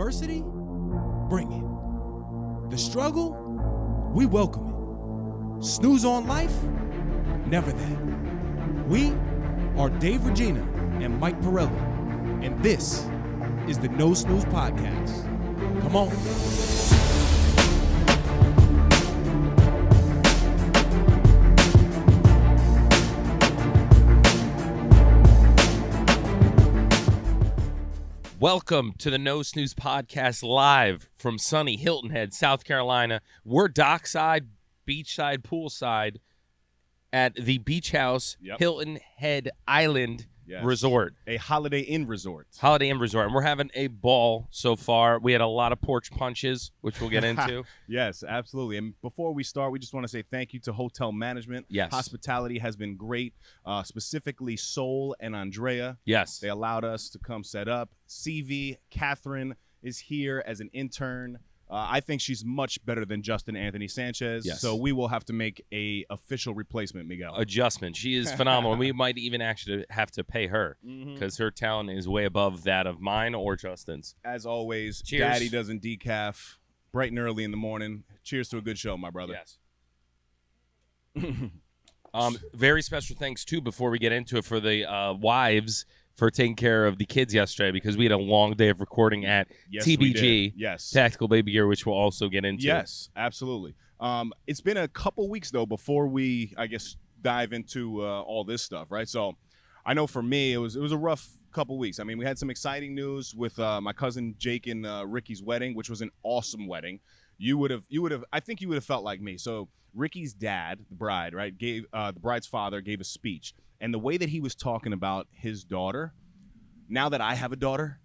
adversity? Bring it. The struggle? We welcome it. Snooze on life? Never that. We are Dave Regina and Mike Pirelli, and this is the No Snooze Podcast. Come on. Welcome to the No Snooze Podcast live from sunny Hilton Head, South Carolina. We're dockside, beachside, poolside at the Beach House Hilton Head Island Resort. A Holiday Inn resort. Holiday Inn Resort. And we're having a ball so far. We had a lot of porch punches, which we'll get into. Yes, absolutely. And before we start, we just want to say thank you to hotel management. Yes. Hospitality has been great, specifically Sol and Andrea. Yes. They allowed us to come set up. CV, Catherine is here as an intern. I think she's much better than Justin Anthony Sanchez. Yes. So we will have to make a official replacement, Miguel. Adjustment. She is phenomenal. We might even actually have to pay her because her talent is way above that of mine or Justin's. As always, Cheers. Daddy doesn't decaf bright and early in the morning. Cheers to a good show, my brother. Yes. Very special thanks, too, before we get into it, for the wives for taking care of the kids yesterday, because we had a long day of recording at TBG, Tactical Baby Gear, which we'll also get into. Yes, absolutely. It's been a couple weeks, though, before we, I guess, dive into all this stuff, right? So I know for me, it was a rough couple weeks. I mean, we had some exciting news with my cousin Jake and Ricky's wedding, which was an awesome wedding. I think you would have felt like me. So Ricky's dad, the bride, right, the bride's father gave a speech. And the way that he was talking about his daughter, now that I have a daughter,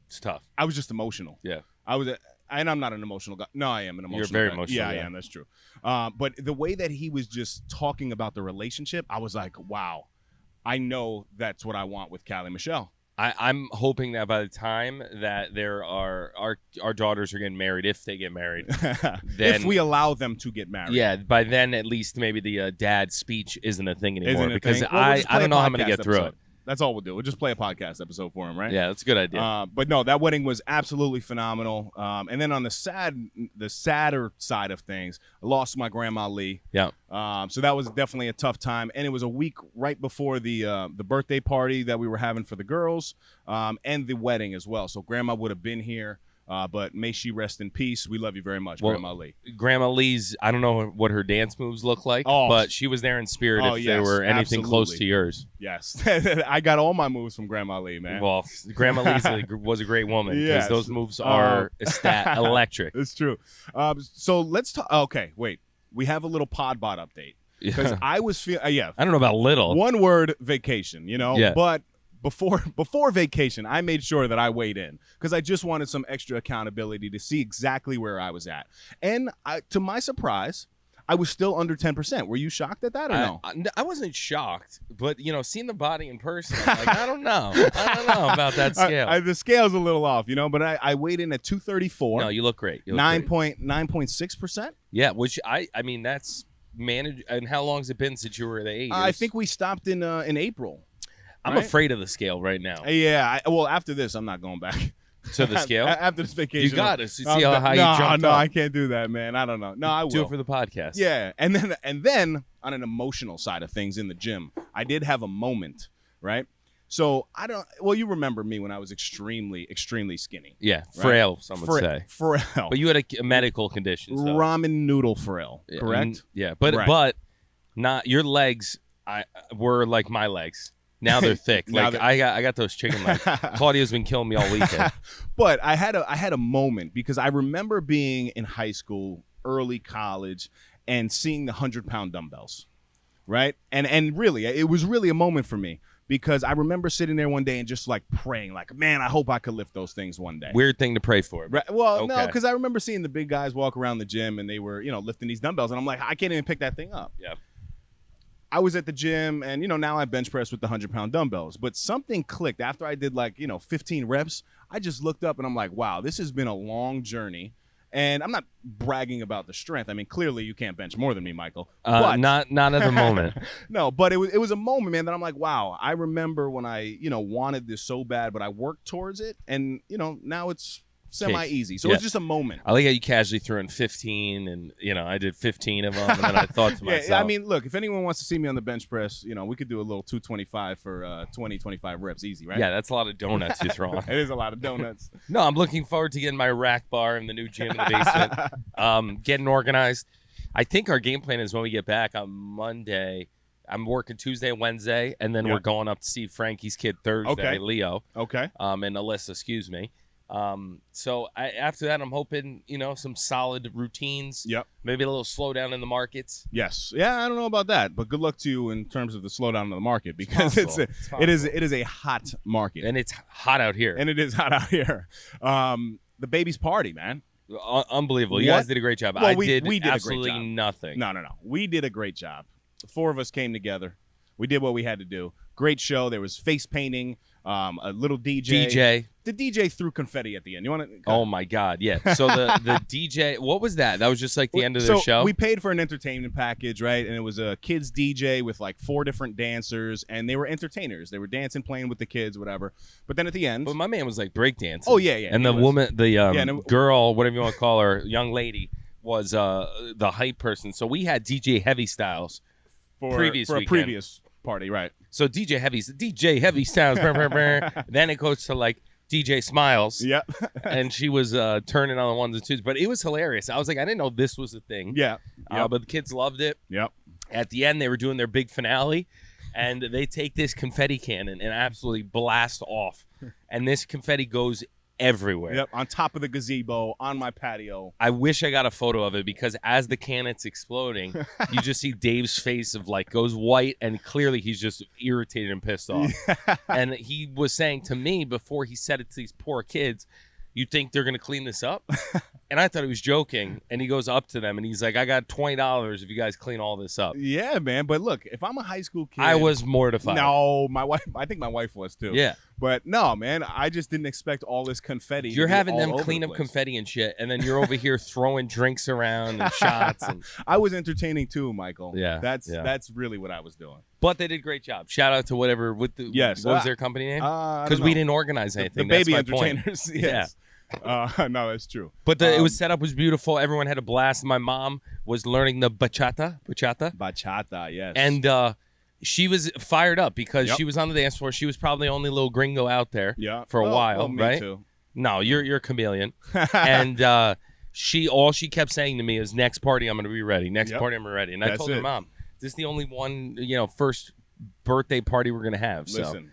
It's tough. I was just emotional. Yeah. And I'm not an emotional guy. No, I am an emotional You're very guy. emotional. Yeah, I am. That's true. But the way that he was just talking about the relationship, I was like, wow, I know that's what I want with Callie Michelle. I'm hoping that by the time that there are our daughters are getting married, if they get married, then, if we allow them to get married. Yeah, by then at least maybe the dad speech isn't a thing anymore. Isn't a because thing? Well, we'll I don't know how I'm going to get through it. That's all we'll do. We'll just play a podcast episode for him, right? Yeah, that's a good idea. But no, that wedding was absolutely phenomenal. And then on the sadder side of things, I lost my grandma Lee. Yeah. So that was definitely a tough time, and it was a week right before the birthday party that we were having for the girls, and the wedding as well. So grandma would have been here. But may she rest in peace. We love you very much, Grandma Lee. Grandma Lee's, I don't know what her dance moves look like, but she was there in spirit if they were anything close to yours. Yes. I got all my moves from Grandma Lee, man. Well, Grandma Lee was a great woman, because those moves are electric. It's true. So let's talk. Okay, wait. We have a little Podbot update. Because I was feeling, I don't know about little. One word, vacation, Yeah. But before vacation, I made sure that I weighed in because I just wanted some extra accountability to see exactly where I was at. And to my surprise, I was still under 10%. Were you shocked at that or no? I wasn't shocked, but seeing the body in person, I'm like, I don't know about that scale. The scale's a little off, but I weighed in at 234. No, you look great. 9.6%. Yeah, which I mean that's managed. And how long has it been since you were at 8 years? I think we stopped in April. I'm afraid of the scale right now. Yeah. Well, after this, I'm not going back to the scale. After this vacation, you got to see how you jumped No, up. I can't do that, man. I don't know. No, I will do it for the podcast. Yeah, and then on an emotional side of things in the gym, I did have a moment, right? So you remember me when I was extremely, extremely skinny. Yeah, frail, some would say. Frail. But you had a medical condition. So. Ramen noodle frail, correct? But not your legs. Were like my legs. Now they're thick. I got those chicken legs. Claudia's been killing me all weekend. But I had a moment because I remember being in high school, early college, and seeing the 100-pound dumbbells, right? And really, it was really a moment for me because I remember sitting there one day and just like praying, like, man, I hope I could lift those things one day. Weird thing to pray for. Right? Well, no, because I remember seeing the big guys walk around the gym and they were, lifting these dumbbells, and I'm like, I can't even pick that thing up. Yeah. I was at the gym, and, now I bench press with the 100-pound dumbbells. But something clicked. After I did, 15 reps, I just looked up, and I'm like, wow, this has been a long journey. And I'm not bragging about the strength. I mean, clearly you can't bench more than me, Michael. But not at the moment. No, but it was a moment, man, that I'm like, wow, I remember when I, wanted this so bad, but I worked towards it. And, now it's semi-easy. So it's just a moment. I like how you casually threw in 15, and I did 15 of them, and then I thought to myself. Yeah, I mean, look, if anyone wants to see me on the bench press, we could do a little 225 for 20, 25 reps, easy, right? Yeah, that's a lot of donuts you throw on. It is a lot of donuts. No, I'm looking forward to getting my rack bar in the new gym in the basement, getting organized. I think our game plan is when we get back on Monday. I'm working Tuesday and Wednesday, and then we're going up to see Frankie's kid Thursday, Leo. Okay. And Alyssa, excuse me. So after that, I'm hoping, some solid routines. Yep. Maybe a little slowdown in the markets. Yes. Yeah, I don't know about that, but good luck to you in terms of the slowdown in the market because it is a hot market. And it's hot out here. And it is hot out here. The baby's party, man. Unbelievable. You guys did a great job. Well, we did absolutely absolutely nothing. No. We did a great job. The 4 of us came together. We did what we had to do. Great show. There was face painting, a little DJ. The DJ threw confetti at the end. You want to? Oh my God, yeah. So the DJ, what was that? That was just like the end of their show? We paid for an entertainment package, right? And it was a kids DJ with like 4 different dancers, and they were entertainers. They were dancing, playing with the kids, whatever. But then at the end, but my man was like breakdancing. Oh yeah. And the woman, the girl, whatever you want to call her, young lady, was the hype person. So we had DJ Heavy Styles for a previous party, right? So DJ Heavy Styles. Then it goes to like DJ Smiles. Yep. And she was turning on the ones and twos. But it was hilarious. I was like, I didn't know this was a thing. Yeah. Yep. But the kids loved it. Yep. At the end, they were doing their big finale. And they take this confetti cannon and absolutely blast off. And this confetti goes everywhere. Yep, on top of the gazebo, on my patio. I wish I got a photo of it because as the cannon's exploding, you just see Dave's face of like goes white and clearly he's just irritated and pissed off. Yeah. And he was saying to me before he said it to these poor kids, you think they're going to clean this up? And I thought he was joking. And he goes up to them and he's like, I got $20 if you guys clean all this up. Yeah, man. But look, if I'm a high school kid. I was mortified. No, I think my wife was too. Yeah. But no, man, I just didn't expect all this confetti. You're having them clean up confetti and shit. And then you're over here throwing drinks around and shots. And I was entertaining too, Michael. Yeah. That's really what I was doing. But they did a great job. Shout out to whatever. What was their company name? Because we didn't organize anything. The baby That's my entertainers. Point. Yes. Yeah. No, that's true. But it was set up was beautiful. Everyone had a blast. My mom was learning the bachata, yes. And she was fired up because she was on the dance floor. She was probably the only little gringo out there for a while, me right? Too. No, you're a chameleon. And she kept saying to me is next party I'm going to be ready. Next party I'm going to be ready. And I told her, Mom, this is the only one, first birthday party we're going to have. So. Listen.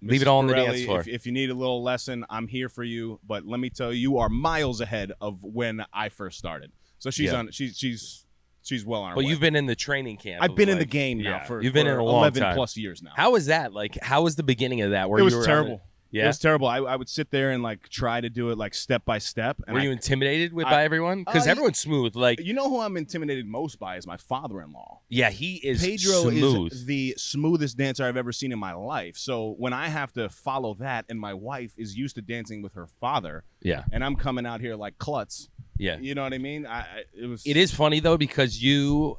Leave it all on the dance floor. If you need a little lesson, I'm here for you. But let me tell you, you are miles ahead of when I first started. So she's well on her way. But you've been in the training camp. I've been in the game now for you've been in a long 11 time. plus years now. How was that? Like, how was the beginning of that? It was terrible. Yeah? It was terrible. I would sit there and like try to do it like step by step. And were you intimidated by everyone? Because everyone's smooth. Like you know who I'm intimidated most by is my father-in-law. Yeah, he is Pedro smooth. Is the smoothest dancer I've ever seen in my life. So when I have to follow that, and my wife is used to dancing with her father, and I'm coming out here like klutz. Yeah, you know what I mean. It is funny though because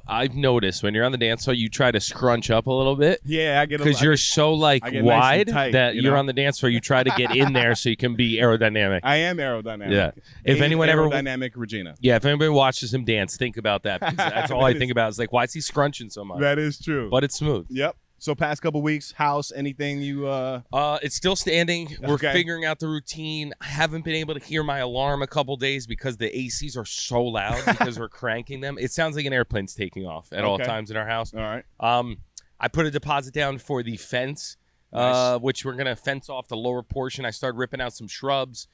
I've noticed when you're on the dance floor, you try to scrunch up a little bit. Yeah, I get because you're so like wide nice and tight, that you're on the dance floor. You try to get in there so you can be aerodynamic. I am aerodynamic. Yeah. If anyone ever aerodynamic Regina. Yeah. If anybody watches him dance, think about that. Because that's all I think about. Is like, why is he scrunching so much? That is true. But it's smooth. Yep. So past couple weeks, house, anything you It's still standing. We're figuring out the routine. I haven't been able to hear my alarm a couple days because the ACs are so loud because we're cranking them. It sounds like an airplane's taking off at all times in our house. All right. I put a deposit down for the fence, which we're gonna fence off the lower portion. I started ripping out some shrubs.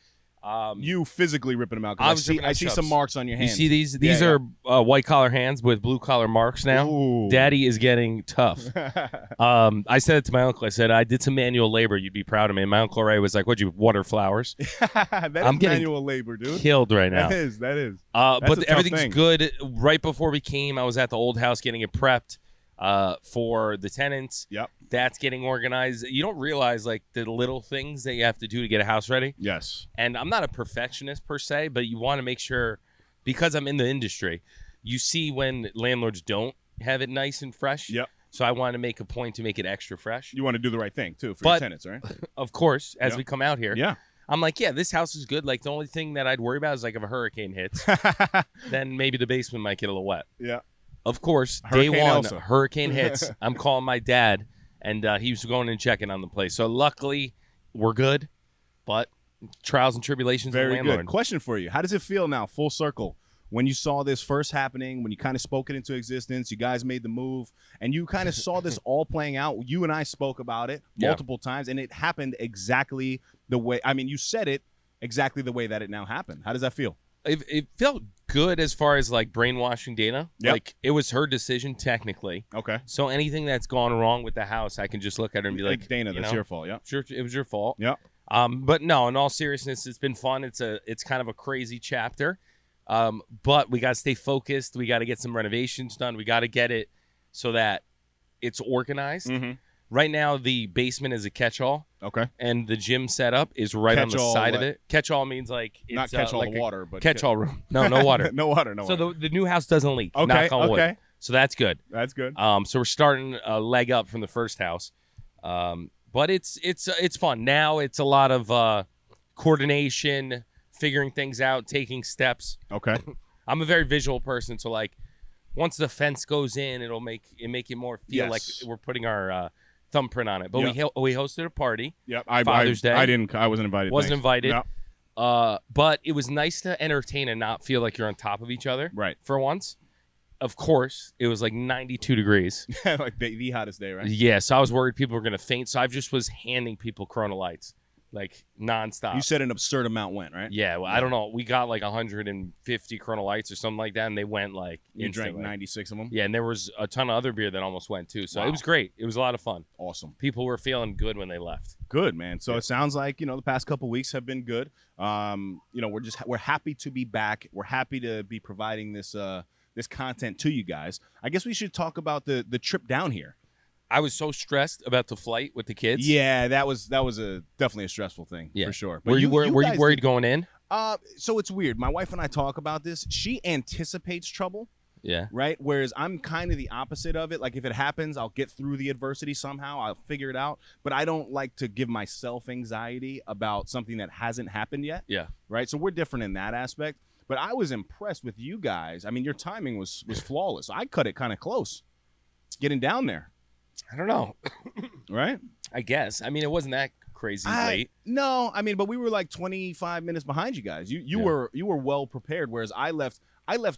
You physically ripping them out. I see some marks on your hands. You see these? These are white collar hands with blue collar marks now. Ooh. Daddy is getting tough. I said it to my uncle. I said, I did some manual labor. You'd be proud of me. And my Uncle Ray was like, what'd you water flowers? I'm getting manual labor, dude. Killed right now. That is. But everything's good. Right before we came, I was at the old house getting it prepped for the tenants. Yep. That's getting organized. You don't realize like the little things that you have to do to get a house ready. Yes. And I'm not a perfectionist per se, but you want to make sure, because I'm in the industry, you see when landlords don't have it nice and fresh. Yep. So I want to make a point to make it extra fresh. You want to do the right thing too for your tenants, right? Of course, as we come out here. Yeah. I'm like, yeah, this house is good. Like, the only thing that I'd worry about is, like, if a hurricane hits, then maybe the basement might get a little wet. Yeah. Of course, Hurricane day one, Elsa. hurricane hits. I'm calling my dad, and he was going and checking on the place. So luckily, we're good, but trials and tribulations of the Very landlord. good. Question for you. How does it feel now, full circle, when you saw this first happening, when you kind of spoke it into existence, you guys made the move, and you kind of saw this all playing out? You and I spoke about it multiple times, and it happened exactly the way, I mean, you said it exactly the way that it now happened. How does that feel? It felt good as far as, like, brainwashing Dana. Yep. Like, it was her decision, technically. Okay. So anything that's gone wrong with the house, I can just look at her and be like, Dana, that's your fault. Yeah. Sure, it was your fault. Yep. But no, in all seriousness, it's been fun. It's kind of a crazy chapter. But we got to stay focused. We got to get some renovations done. We got to get it so that it's organized. Mm-hmm. Right now, the basement is a catch-all. Okay. And the gym setup is right on the side of it. Catch-all means like it's not catch all like the water, but catch-all room. No water. No water. So the new house doesn't leak. Okay. Knock on wood. Okay. So that's good. That's good. So we're starting a leg up from the first house. But it's fun. Now it's a lot of coordination, figuring things out, taking steps. Okay. I'm a very visual person, so like once the fence goes in, it'll make it more feel like we're putting our thumbprint on it. But we hosted a party. Yep. Father's Day. I wasn't invited. Wasn't invited. No. But it was nice to entertain and not feel like you're on top of each other. Right. For once. Of course, it was like 92 degrees. Like the hottest day, right? Yeah, so I was worried people were going to faint. So I just was handing people Corona Lights, like nonstop. You said an absurd amount went, right? Yeah, well, I don't know. We got like 150 Corona Lights or something like that, and they went like You instantly. drank 96 of them? Yeah, and there was a ton of other beer that almost went too. So Wow. it was great. It was a lot of fun. Awesome. People were feeling good when they left. Good, man. So it sounds like, the past couple weeks have been good. We're happy to be back. We're happy to be providing this content to you guys. I guess we should talk about the trip down here. I was so stressed about the flight with the kids. Yeah, that was definitely a stressful thing, for sure. But were you worried going in? So it's weird. My wife and I talk about this. She anticipates trouble. Yeah. Right? Whereas I'm kind of the opposite of it. Like, if it happens, I'll get through the adversity somehow. I'll figure it out. But I don't like to give myself anxiety about something that hasn't happened yet. Yeah. Right? So we're different in that aspect. But I was impressed with you guys. I mean, your timing was flawless. I cut it kind of close getting down there. I don't know. Right? I guess. I mean, it wasn't that crazy late. No, I mean, but we were like 25 minutes behind you guys. You were well prepared, whereas I left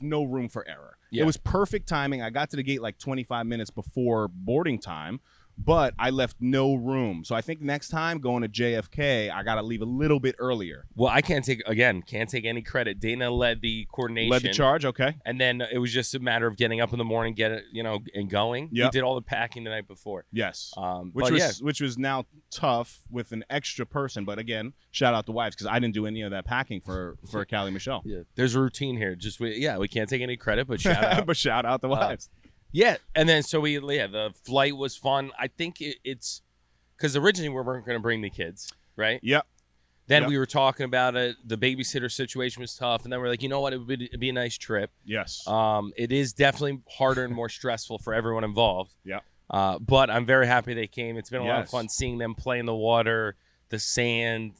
no room for error. Yeah. It was perfect timing. I got to the gate like 25 minutes before boarding time, but I left no room. So I think next time going to JFK, I got to leave a little bit earlier. Well, I can't take any credit. Dana led the coordination. Led the charge, okay. And then it was just a matter of getting up in the morning, and going. Yep. We did all the packing the night before. Yes. Which Which was now tough with an extra person. But again, shout out the wives, because I didn't do any of that packing for Callie Michelle. Yeah. There's a routine here. We can't take any credit, but shout out. But shout out the wives. Yeah, and then the flight was fun. I think it's because originally we weren't going to bring the kids, right? Yep. Then we were talking about it. The babysitter situation was tough, and then we're like, you know what? It'd be a nice trip. Yes. It is definitely harder and more stressful for everyone involved. Yeah. But I'm very happy they came. It's been a lot of Yes. fun seeing them play in the water, the sand,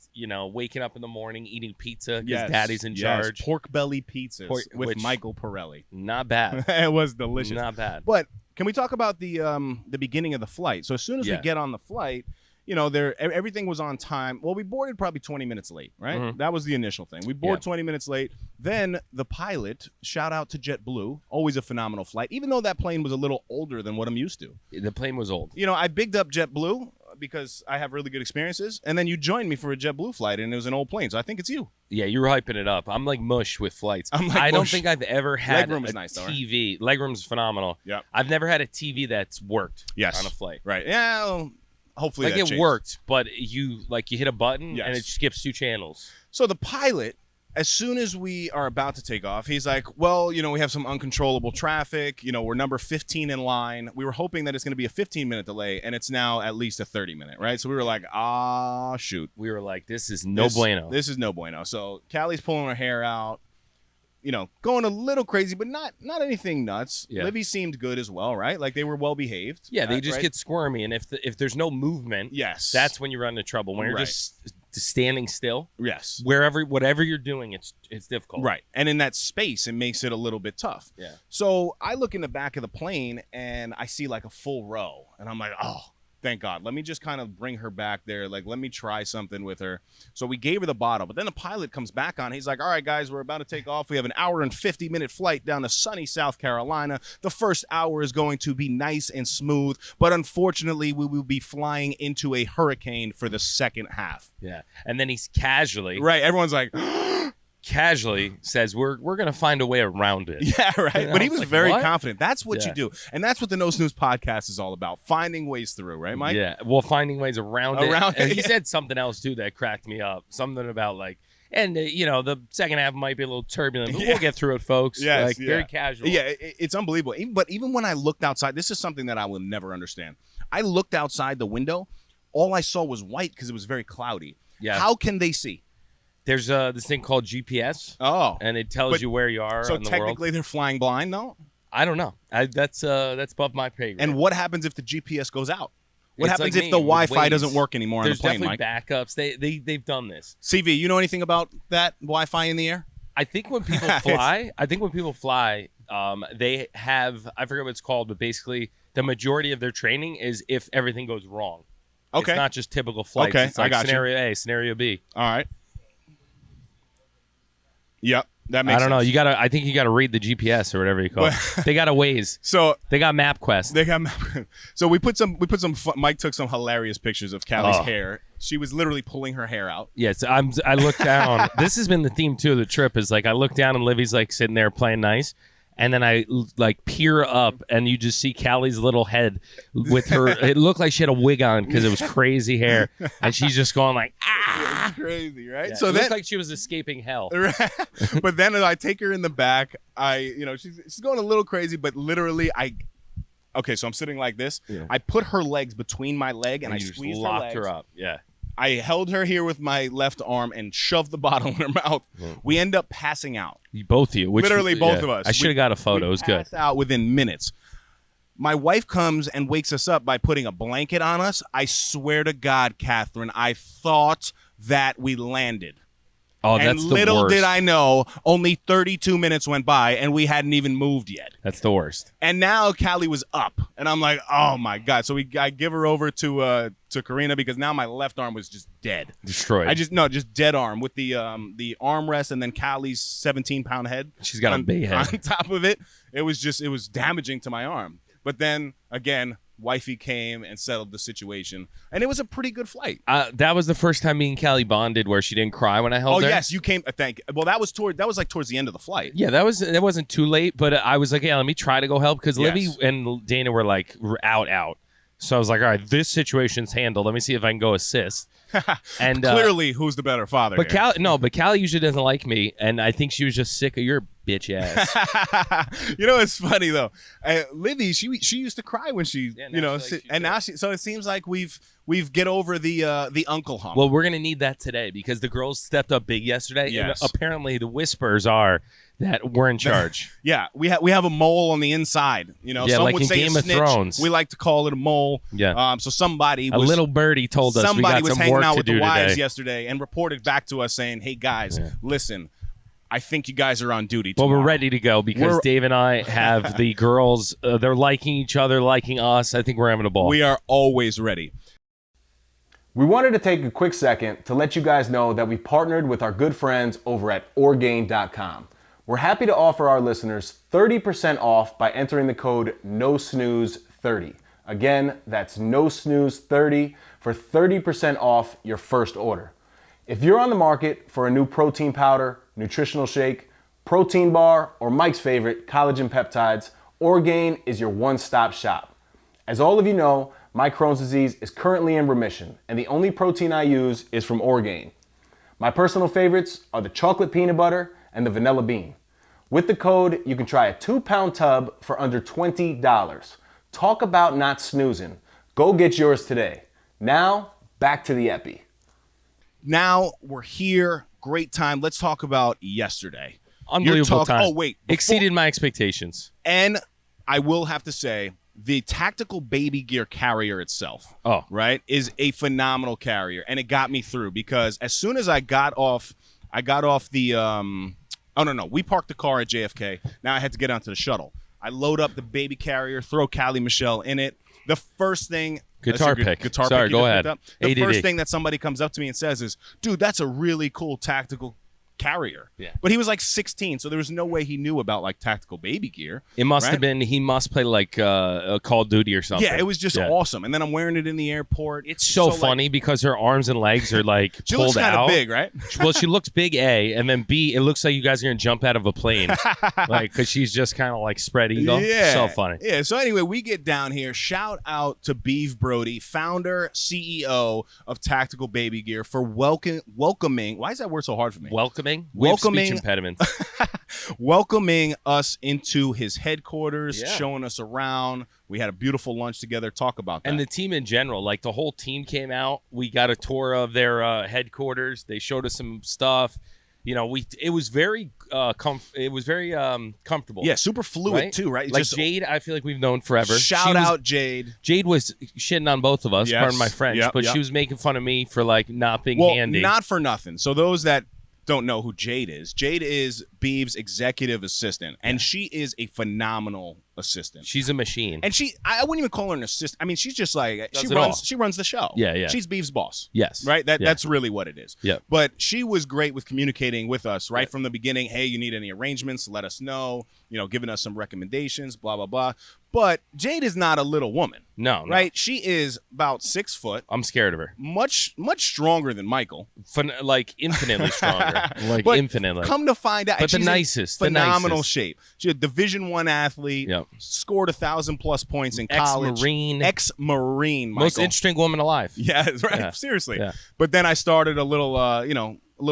waking up in the morning, eating pizza because Daddy's in charge. Pork belly pizzas with which- Michael Pirelli. Not bad. It was delicious. Not bad. But can we talk about the beginning of the flight? So as soon as we get on the flight, everything was on time. Well, we boarded probably 20 minutes late, right? Mhm. That was the initial thing. We boarded 20 minutes late. Then the pilot, shout out to JetBlue, always a phenomenal flight, even though that plane was a little older than what I'm used to. The plane was old. I bigged up JetBlue because I have really good experiences, and then you joined me for a JetBlue flight, and it was an old plane, so I think it's you. Yeah, you were hyping it up. I'm like mush with flights. I'm like I don't mush. think I've ever had Legroom a is nice, though, right? TV. Legroom's phenomenal. Yeah. I've never had a TV that's worked Yes. on a flight. Right. Yeah, well, hopefully Like that it changed. worked, but you hit a button and Yes. it skips 2 channels. So the pilot, as soon as we are about to take off, he's like, well, we have some uncontrollable traffic. We're number 15 in line. We were hoping that it's going to be a 15-minute delay, and it's now at least a 30-minute, right? So we were like, shoot. We were like, this is no bueno. This is no bueno. So Callie's pulling her hair out, going a little crazy, but not anything nuts. Yeah. Livy seemed good as well, right? Like they were well behaved. Yeah, they just right? get squirmy, and if there's no movement, Yes. that's when you run into trouble. When you're Right. just standing still. Yes. Whatever you're doing, it's difficult. Right. And in that space, it makes it a little bit tough. Yeah. So I look in the back of the plane and I see like a full row. And I'm like, oh, thank God. Let me just kind of bring her back there. Like, let me try something with her. So we gave her the bottle. But then the pilot comes back on. He's like, all right, guys, we're about to take off. We have an hour and 50-minute flight down to sunny South Carolina. The first hour is going to be nice and smooth. But unfortunately, we will be flying into a hurricane for the second half. Yeah. And then he's casually. Right. Everyone's like, casually says we're going to find a way around it. yeah, right. But he was like, very what? confident. That's what you do. And that's what the No Snooze podcast is all about. Finding ways through, right, Mike? Yeah. Well, finding ways around it. And he yeah. said something else too that cracked me up. Something about like, and the second half might be a little turbulent, but we'll get through it, folks. Yes, like very casual. Yeah, it's unbelievable. But even when I looked outside, this is something that I will never understand. I looked outside the window. All I saw was white because it was very cloudy. Yeah. How can they see? There's this thing called GPS. Oh. And it tells you where you are So in the technically world. they're flying blind, though? I don't know. That's above my pay grade. And what happens if the GPS goes out? What It's happens like if the me with Wi-Fi Waze. doesn't work anymore There's on the plane, definitely Mike? backups. They've done this. CV, you know anything about that Wi-Fi in the air? I think when people fly, they have, I forget what it's called, but basically the majority of their training is if everything goes wrong. Okay. It's not just typical flights. Okay, It's like I got you. scenario A, scenario B. All right. Yep, that makes I don't know. sense. I think you gotta read the GPS or whatever you call it. They got a Waze. So They got MapQuest. they got. So we put some. Mike took some hilarious pictures of Callie's hair. She was literally pulling her hair out. Yes, I look down. This has been the theme too of the trip. Is like I look down and Livy's like sitting there playing nice, and then I like peer up and you just see Callie's little head with her. It looked like she had a wig on because it was crazy hair, and she's just going like ah, Crazy, right? Yeah, So it then, looked like she was escaping hell. but then I take her in the back. She's going a little crazy, but literally Okay, so I'm sitting like this. Yeah. I put her legs between my leg and I you squeezed just locked her legs. her up. Yeah. I held her here with my left arm and shoved the bottle in her mouth. We end up passing out. Both of you. Literally both of us. I should have got a photo. It was good. Passed out within minutes. My wife comes and wakes us up by putting a blanket on us. I swear to God, Catherine, I thought that we landed. Oh, and that's the little worst. did I know, only 32 minutes went by and we hadn't even moved yet. That's the worst. And now Callie was up, and I'm like, oh my God! So I give her over to Karina because now my left arm was just dead, Destroyed. just dead arm with the armrest and then Callie's 17-pound head. She's got a big head on top of it. It was damaging to my arm. But then again, wifey came and settled the situation, and it was a pretty good flight. That was the first time me and Callie bonded where she didn't cry when I held her. Oh yes, you came. Well, that was like towards the end of the flight. Yeah, that wasn't too late, but I was like, yeah, let me try to go help because Livy and Dana were like out. So I was like, all right, this situation's handled. Let me see if I can go assist. And clearly, who's the better father? But Callie usually doesn't like me, and I think she was just sick of your bitch ass. It's funny though. Livy, she used to cry when she, now so it seems like we've get over the uncle hump. Well, we're gonna need that today because the girls stepped up big yesterday. Yes. And apparently the whispers are that we're in charge. Yeah, we have a mole on the inside. Yeah, some like would in say Game a of snitch. Thrones. We like to call it a mole. Yeah. So somebody a little birdie told us somebody we got was some hanging work out to with do the wives today. yesterday and reported back to us saying, "Hey guys, listen, I think you guys are on duty Well, tomorrow." we're ready to go because Dave and I have the girls. They're liking each other, liking us. I think we're having a ball. We are always ready. We wanted to take a quick second to let you guys know that we partnered with our good friends over at Orgain.com. We're happy to offer our listeners 30% off by entering the code NoSnooze30. Again, that's NoSnooze30 for 30% off your first order. If you're on the market for a new protein powder, nutritional shake, protein bar, or Mike's favorite, collagen peptides, Orgain is your one-stop shop. As all of you know, my Crohn's disease is currently in remission, and the only protein I use is from Orgain. My personal favorites are the chocolate peanut butter and the vanilla bean. With the code, you can try a 2-pound tub for under $20. Talk about not snoozing. Go get yours today. Now, back to the epi. Now we're here. Great time. Let's talk about yesterday. Unbelievable time. Oh, wait. Exceeded my expectations. And I will have to say, the tactical baby gear carrier itself, right, is a phenomenal carrier, and it got me through because as soon as I got off the we parked the car at JFK. Now I had to get onto the shuttle. I load up the baby carrier, throw Callie Michelle in it. The first thing Guitar pick. Sorry, go ahead. The first thing that somebody comes up to me and says is, "Dude, that's a really cool tactical carrier." Yeah. But he was like 16, so there was no way he knew about like tactical baby gear. It must have been, he must play like a Call of Duty or something. Yeah, it was just awesome. And then I'm wearing it in the airport. It's so funny because her arms and legs are like she pulled looks kind out. of big, right? Well, she looks big, A, and then B, it looks like you guys are going to jump out of a plane. Like, because she's just kind of like spread eagle. Yeah. So funny. Yeah, so anyway, we get down here. Shout out to Beeve Brody, founder, CEO of Tactical Baby Gear, for welcoming. Why is that word so hard for me? Welcoming impediments. Welcoming us into his headquarters, showing us around. We had a beautiful lunch together. Talk about that. And the team in general, like the whole team came out. We got a tour of their headquarters. They showed us some stuff. You know, it was very comfortable. Yeah, super fluid too, right? Like Jade, I feel like we've known forever. Shout out Jade. Jade was shitting on both of us, pardon my French, but she was making fun of me for like not being handy. Not for nothing. So those that don't know who Jade is Beeve's executive assistant, and she is a phenomenal assistant. She's a machine. And I wouldn't even call her an assistant. I mean, she's just like she runs the show. Yeah. She's Beeve's boss. Yes. Right? That's really what it is. Yeah. But she was great with communicating with us right from the beginning. Hey, you need any arrangements, let us know, giving us some recommendations, blah, blah, blah. But Jade is not a little woman. No. Right? She is about 6 foot. I'm scared of her. Much stronger than Michael. Like infinitely stronger. Like but infinitely. Come to find out. But she's the nicest. Phenomenal shape. She's a Division I athlete. Yep. Scored 1,000+ points in college. Ex-Marine, Michael. Most interesting woman alive. Yeah, that's right. Yeah. Seriously. Yeah. But then I started a little,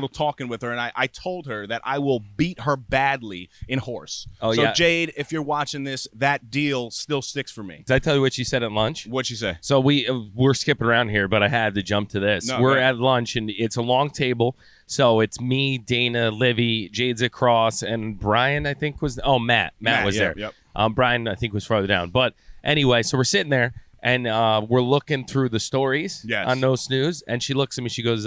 talking with her, and I told her that I will beat her badly in horse. So Jade, if you're watching this, that deal still sticks for me. Did I tell you what she said at lunch? What'd she say? So we're skipping around here, but I had to jump to this. We're at lunch, and it's a long table. So it's me, Dana, Livy, Jade's across, and Brian, I think was Matt. Matt was there. Yep. Brian, I think, was farther down. But anyway, so we're sitting there, and we're looking through the stories on No Snooze, and she looks at me. She goes,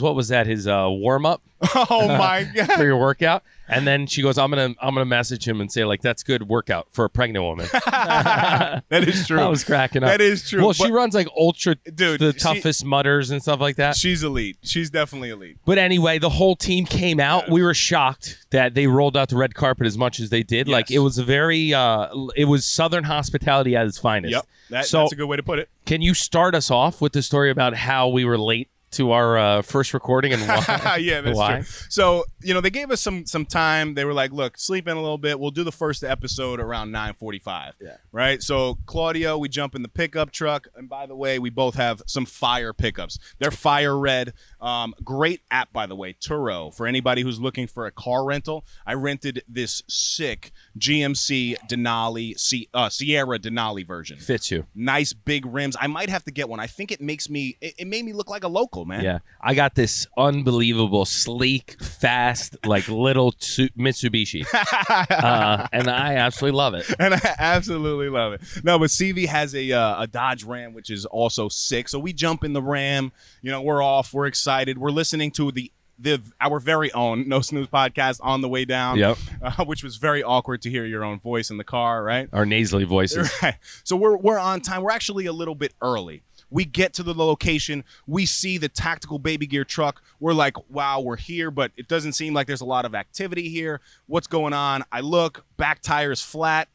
"What was that? His warm up? Oh my god, for your workout?" And then she goes, "I'm gonna message him and say like that's good workout for a pregnant woman." That is true. I was cracking up. That is true. Well, she runs like ultra, dude, the toughest mutters and stuff like that. She's elite. She's definitely elite. But anyway, the whole team came out. We were shocked that they rolled out the red carpet as much as they did. Yes. Like it was it was Southern hospitality at its finest. Yep, that's a good way to put it. Can you start us off with the story about how we were late to our first recording and why? Yeah, that's true. So, they gave us some time. They were like, look, sleep in a little bit. We'll do the first episode around 9:45. Yeah. Right? So, Claudio, we jump in the pickup truck. And by the way, we both have some fire pickups. They're fire red. Great app, by the way, Turo. For anybody who's looking for a car rental, I rented this sick GMC Denali, Sierra Denali version. Fits you. Nice big rims. I might have to get one. I think it made me look like a local, man. Yeah, I got this unbelievable, sleek, fast, like little Mitsubishi, and I absolutely love it. And I absolutely love it. No, but CV has a Dodge Ram, which is also sick. So we jump in the Ram. We're off. We're excited. We're listening to our very own No Snooze podcast on the way down. Yep. Which was very awkward to hear your own voice in the car, right? Our nasally voices. Right. So we're on time. We're actually a little bit early. We get to the location. We see the tactical baby gear truck. We're like, wow, we're here, but it doesn't seem like there's a lot of activity here. What's going on? I look, back tire's flat.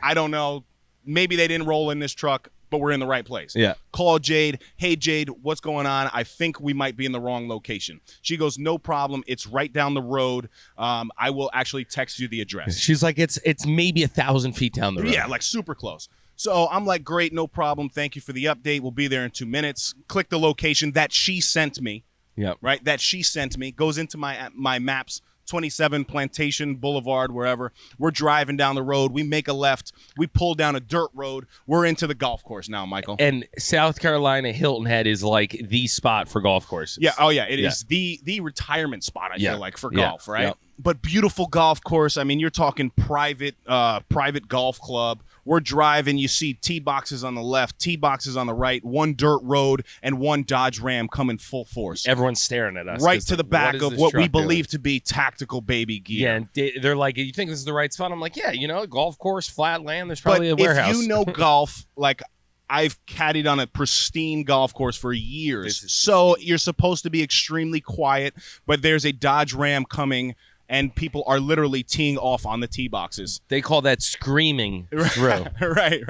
I don't know. Maybe they didn't roll in this truck, but we're in the right place. Yeah. Call Jade. Hey, Jade, what's going on? I think we might be in the wrong location. She goes, no problem. It's right down the road. I will actually text you the address. She's like, it's maybe 1,000 feet down the road. Yeah, like super close. So I'm like, great, no problem. Thank you for the update. We'll be there in 2 minutes. Click the location that she sent me. Yep. Right? That she sent me. Goes into my maps, 27 Plantation Boulevard, wherever. We're driving down the road. We make a left. We pull down a dirt road. We're into the golf course now, Michael. And South Carolina Hilton Head is like the spot for golf courses. Yeah. Oh, yeah. It is the retirement spot, I feel like, for golf, right? Yep. but beautiful golf course. I mean, you're talking private golf club. We're driving. You see tee boxes on the left, tee boxes on the right, one dirt road, and one Dodge Ram coming full force. Everyone's staring at us. Right to the back of what we believe doing? to be tactical baby gear. Yeah, and they're like, you think this is the right spot? I'm like, yeah, golf course, flat land. There's probably a warehouse. If you know golf, like I've caddied on a pristine golf course for years. So you're supposed to be extremely quiet, but there's a Dodge Ram coming, and people are literally teeing off on the tee boxes. They call that screaming through. Right.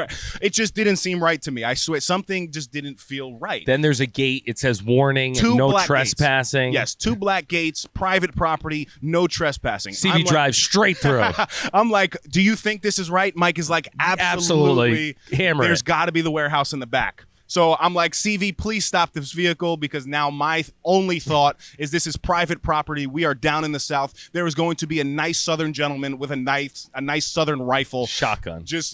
It just didn't seem right to me. I swear, something just didn't feel right. Then there's a gate. It says warning, no trespassing. Yes, 2 black gates, private property, no trespassing. CV drives straight through. I'm like, do you think this is right? Mike is like, absolutely. Hammer There's got to be the warehouse in the back. So I'm like, CV, please stop this vehicle, because now my only thought is this is private property. We are down in the South. There is going to be a nice Southern gentleman with a nice Southern rifle. Shotgun. Just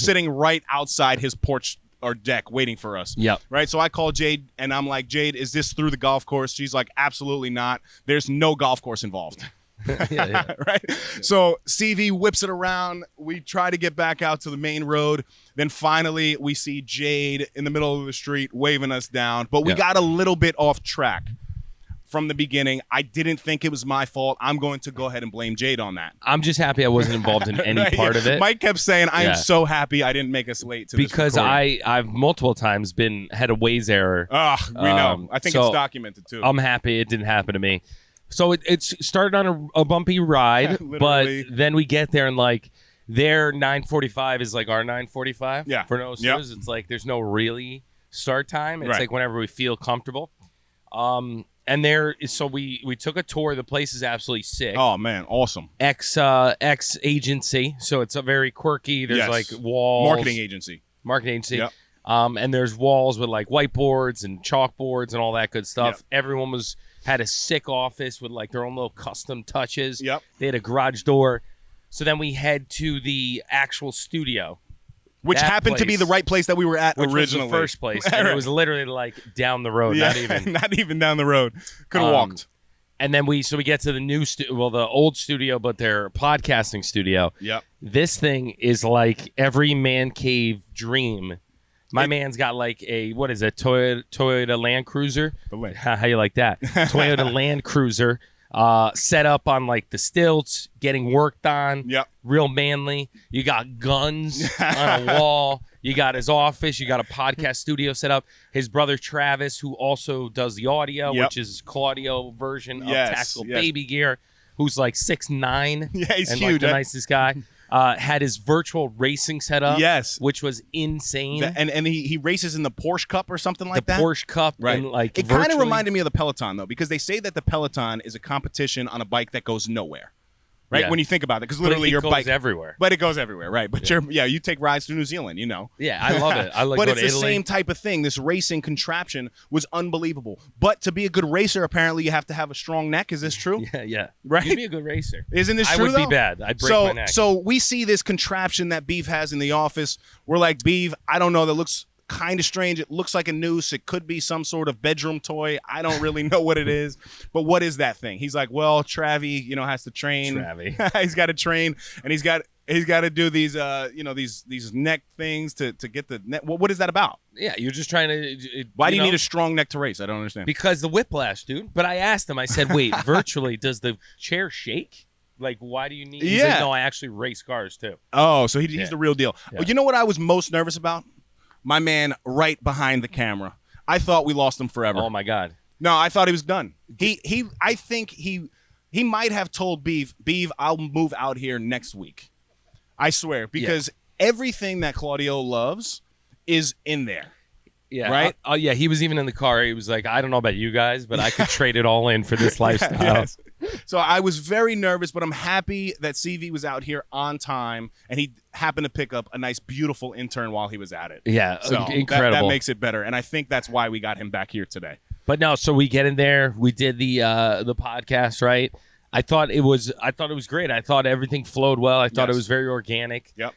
sitting right outside his porch or deck waiting for us. Yep. Right. So I call Jade and I'm like, Jade, is this through the golf course? She's like, absolutely not. There's no golf course involved. Yeah. Right. So CV whips it around. We try to get back out to the main road. Then finally we see Jade in the middle of the street waving us down. But we got a little bit off track from the beginning. I didn't think it was my fault. I'm going to go ahead and blame Jade on that. I'm just happy I wasn't involved in any part of it. Mike kept saying, I am so happy I didn't make us late to because this recording. I've multiple times had a Waze error. We know. I think it's documented too. I'm happy it didn't happen to me. So it started on a bumpy ride, but then we get there and like their 9:45 is like our 9:45. Yeah. For No Snooze, it's like there's no really start time. It's like whenever we feel comfortable. And so we took a tour. The place is absolutely sick. Oh man, awesome. X agency, so it's a very quirky. There's like walls. Marketing agency. Yep. And there's walls with like whiteboards and chalkboards and all that good stuff. Yep. Everyone had a sick office with like their own little custom touches. Yep. They had a garage door. So then we head to the actual studio. Which happened to be the right place that we were at originally. Which was the first place. And it was literally like down the road, not even down the road. Could have walked. And then we get to the new the old studio, but their podcasting studio. Yep. This thing is like every man cave dream. My man's got like a, what is it, Toyota Land Cruiser? How you like that? Toyota Land Cruiser set up on like the stilts, getting worked on. Yep. Real manly. You got guns on a wall. You got his office. You got a podcast studio set up. His brother Travis, who also does the audio, which is Claudio version of Tactical Baby Gear, who's like 6'9". Yeah, he's and huge. Like the nicest guy. Had his virtual racing set up, which was insane. And he races in the Porsche Cup or something like that. The Porsche Cup, right? And like it kind of reminded me of the Peloton though, because they say that the Peloton is a competition on a bike that goes nowhere. Right, when you think about it, because literally your bike goes everywhere. But it goes everywhere, right? But you take rides to New Zealand, Yeah, I love it. I like. But it's the same type of thing. This racing contraption was unbelievable. But to be a good racer, apparently you have to have a strong neck. Is this true? Yeah. Right. You'd be a good racer. Isn't this true? I would be bad. I'd break my neck. So we see this contraption that Beef has in the office. We're like, Beef, I don't know. That looks kind of strange. It looks like a noose. It could be some sort of bedroom toy. I don't really know what it is. But what is that thing? He's like, well, Travie, has to train. Travie. He's got to train, and he's got to do these these neck things to get the neck. What is that about? Yeah, you're just trying to. Why do you need a strong neck to race? I don't understand. Because the whiplash, dude. But I asked him. I said, wait, virtually, does the chair shake? Like, why do you need? He's like, no, I actually race cars too. Oh, so he's the real deal. Yeah. You know what I was most nervous about? My man right behind the camera. I thought we lost him forever. Oh my God. No, I thought he was done. I think he might have told Beef, I'll move out here next week. I swear, because everything that Claudio loves is in there. Yeah. Right? Yeah, he was even in the car. He was like, I don't know about you guys, but I could trade it all in for this lifestyle. Yes. So I was very nervous, but I'm happy that CV was out here on time, and he happened to pick up a nice, beautiful intern while he was at it. Yeah, so incredible. That makes it better, and I think that's why we got him back here today. But no, so we get in there. We did the podcast, right? I thought it was great. I thought everything flowed well. I thought it was very organic. Yep.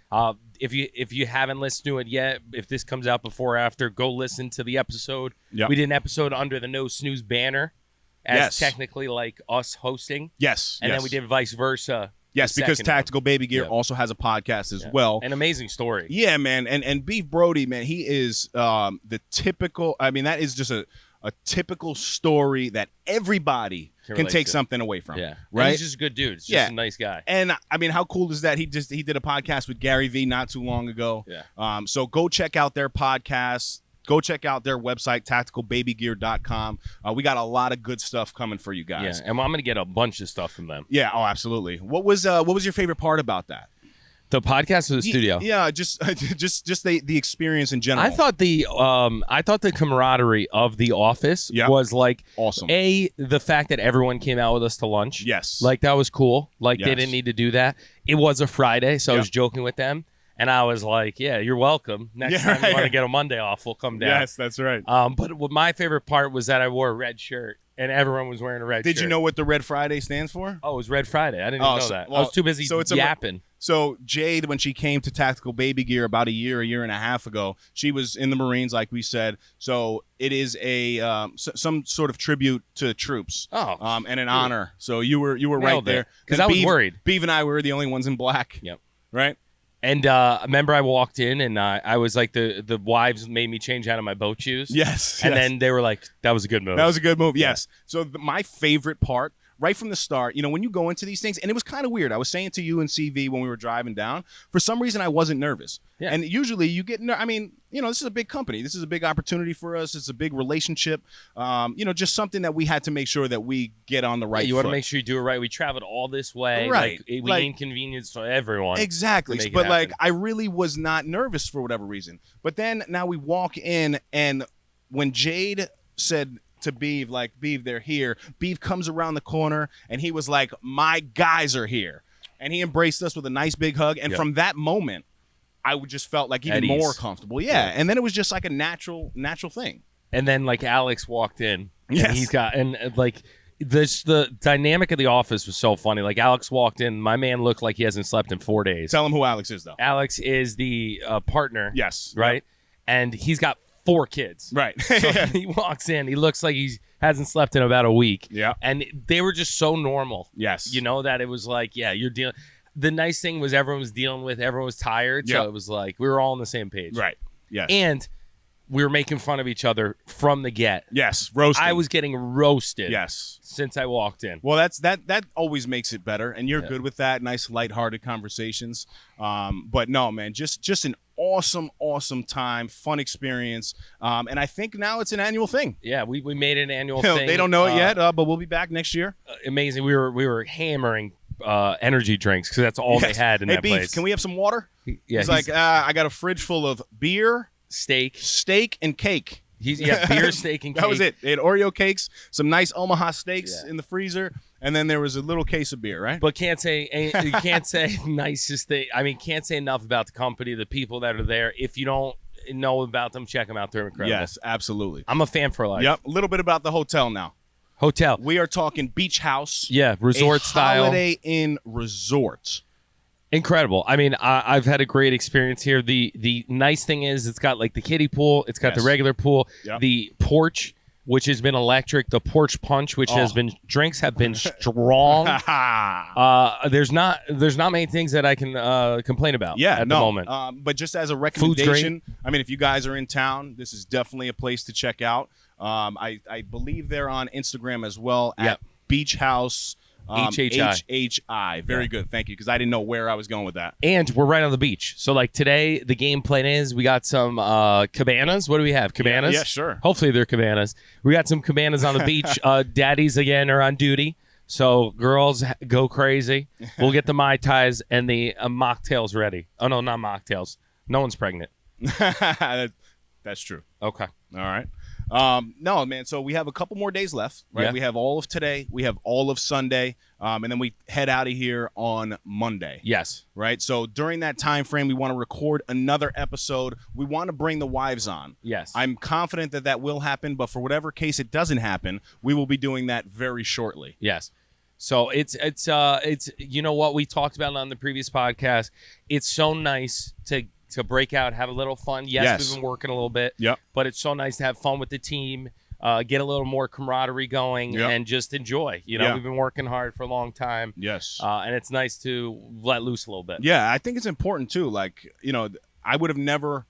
If you haven't listened to it yet, if this comes out before or after, go listen to the episode. Yep. We did an episode under the No Snooze banner. as technically like us hosting. Yes. And then we did vice versa. Yes, because Tactical Baby Gear also has a podcast as well. An amazing story. Yeah, man. And Beef Brody, man, he is the typical, I mean, that is just a typical story that everybody can take something away from. Yeah. Right? And he's just a good dude. He's just a nice guy. And I mean, how cool is that? He did a podcast with Gary Vee not too long ago. Yeah. So go check out their podcast. Go check out their website, tacticalbabygear.com. We got a lot of good stuff coming for you guys. Yeah, and I'm going to get a bunch of stuff from them. Yeah, oh, absolutely. What was your favorite part about that? The podcast or the studio? Yeah, just the experience in general. I thought the camaraderie of the office was like awesome. The fact that everyone came out with us to lunch. Yes. Like that was cool. Like they didn't need to do that. It was a Friday, so I was joking with them. And I was like, yeah, you're welcome. Next time you want to get a Monday off, we'll come down. Yes, that's right. But what my favorite part was that I wore a red shirt, and everyone was wearing a red shirt. Did you know what the Red Friday stands for? Oh, it was Red Friday. I didn't even know that. I was too busy yapping. So Jade, when she came to Tactical Baby Gear about a year and a half ago, she was in the Marines, like we said. So it is a some sort of tribute to troops. And an honor. So you were right there. Because I was worried. Beav and I were the only ones in black. Yep. Right? And remember, I walked in and I was like, the wives made me change out of my boat shoes. Yes. And then they were like, that was a good move. That was a good move, yes. So my favorite part, right from the start, when you go into these things, and it was kind of weird. I was saying to you and CV when we were driving down, for some reason I wasn't nervous. Yeah. And usually you get, this is a big company. This is a big opportunity for us. It's a big relationship. Just something that we had to make sure that we get on the right foot. You want to make sure you do it right. We traveled all this way. Right. We inconvenienced everyone. Exactly. But I really was not nervous for whatever reason. But then now we walk in, and when Jade said to Beav, like, Beav, they're here, Beav comes around the corner, and he was like, my guys are here. And he embraced us with a nice big hug. And from that moment, I just felt like even more comfortable. Yeah. And then it was just like a natural thing. And then like Alex walked in. Yes. And he's got, and like the dynamic of the office was so funny. Like Alex walked in. My man looked like he hasn't slept in 4 days. Tell him who Alex is, though. Alex is the partner. Yes. Right. Yep. And he's got 4 kids. Right. So he walks in. He looks like he hasn't slept in about a week. Yeah. And they were just so normal. Yes. That it was like, you're dealing. The nice thing was everyone was dealing with, everyone was tired. So it was like we were all on the same page. Right. Yes. And we were making fun of each other from the get. Yes. Roasting. I was getting roasted. Yes. Since I walked in. Well, that always makes it better, and you're good with that. Nice, lighthearted conversations. But no, man, just an awesome time, fun experience. And I think now it's an annual thing. Yeah, we made an annual thing. They don't know it yet, but we'll be back next year. Amazing. We were hammering energy drinks because that's all they had in that Beef, place. Can we have some water? He's like, I got a fridge full of beer, steak, and cake. Beer, steak, and cake. That was it. They had Oreo cakes, some nice Omaha steaks in the freezer, and then there was a little case of beer, right? But you can't say nicest thing. I mean, can't say enough about the company, the people that are there. If you don't know about them, check them out. They're incredible. Yes, absolutely. I'm a fan for life. Yep. A little bit about the hotel now. We are talking beach house. Yeah, resort style. Holiday Inn resort. Incredible. I mean, I've had a great experience here. The nice thing is it's got like the kiddie pool. It's got the regular pool. Yep. The porch, which has been electric. The porch punch, which has been drinks have been strong. There's not many things that I can complain about at the moment. But just as a recommendation, I mean, if you guys are in town, this is definitely a place to check out. I believe they're on Instagram as well at Beach House. HHI. Very good. Thank you. Because I didn't know where I was going with that. And we're right on the beach. So like today, the game plan is we got some cabanas. What do we have? Cabanas? Yeah, sure. Hopefully they're cabanas. We got some cabanas on the beach. Daddies, again, are on duty. So girls, go crazy. We'll get the Mai Tais and the mocktails ready. Oh, no, not mocktails. No one's pregnant. That's true. Okay. All right. No, man. So we have a couple more days left, right? Yeah. We have all of today. We have all of Sunday. And then we head out of here on Monday. Yes. Right. So during that time frame, we want to record another episode. We want to bring the wives on. Yes. I'm confident that will happen. But for whatever case it doesn't happen, we will be doing that very shortly. Yes. So it's you know what we talked about on the previous podcast. It's so nice to break out, have a little fun. Yes, we've been working a little bit. Yep. But it's so nice to have fun with the team. get a little more camaraderie going, and just enjoy. You know, we've been working hard for a long time. Yes. And it's nice to let loose a little bit. Yeah, I think it's important too. Like, you know, I would have never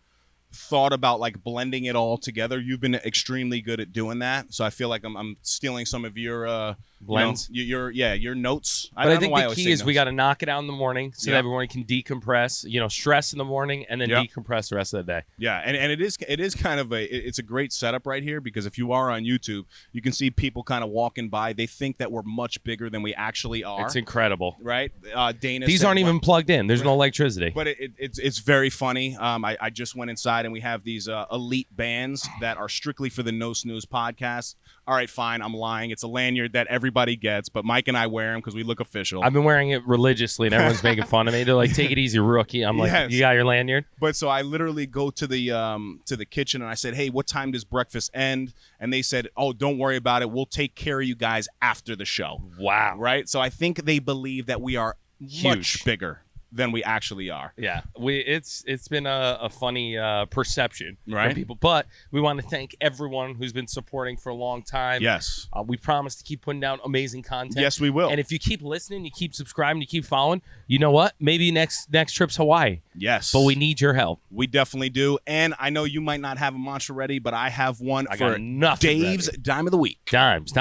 thought about like blending it all together. You've been extremely good at doing that, so I feel like I'm stealing some of your blends, your notes. But I think the key is we got to knock it out in the morning so that everyone can decompress. You know, stress in the morning and then decompress the rest of the day. Yeah, and it is kind of it's a great setup right here, because if you are on YouTube, you can see people kind of walking by. They think that we're much bigger than we actually are. It's incredible, right? Dana, these aren't even plugged in. There's no electricity. But it's very funny. I just went inside and we have these elite bands that are strictly for the No Snooze podcast. All right, fine, I'm lying. It's a lanyard that everybody gets, but Mike and I wear them because we look official. I've been wearing it religiously, and everyone's making fun of me. They're like, "Take it easy, rookie." I'm like, "You got your lanyard?" But so I literally go to the kitchen and I said, "Hey, what time does breakfast end?" And they said, "Oh, don't worry about it. We'll take care of you guys after the show." Wow. Right? So I think they believe that we are much bigger than we actually are. Yeah, it's been a funny perception right? for people, but we want to thank everyone who's been supporting for a long time. Yes, we promise to keep putting down amazing content. Yes, we will. And if you keep listening, you keep subscribing, you keep following, you know what? Maybe next trip's Hawaii. Yes, but we need your help. We definitely do. And I know you might not have a mantra ready, but I have one for Dave's ready. Dime of the Week. Dimes.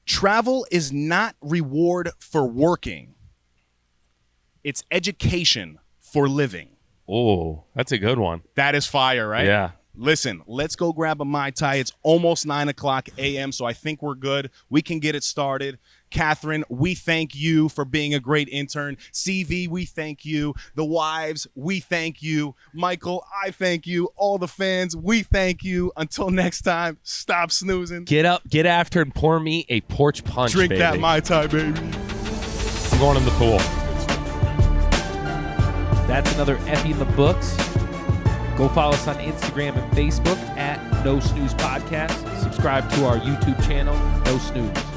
Travel is not reward for working. It's education for living. Oh, that's a good one. That is fire, right? Yeah. Listen, let's go grab a Mai Tai. It's almost 9:00 a.m., so I think we're good. We can get it started. Catherine, we thank you for being a great intern. CV, we thank you. The wives, we thank you. Michael, I thank you. All the fans, we thank you. Until next time, stop snoozing. Get up, get after, and pour me a porch punch, Drink baby. that Mai Tai, baby. I'm going in the pool. That's another Effie in the books. Go follow us on Instagram and Facebook at No Snooze Podcast. Subscribe to our YouTube channel, No Snooze.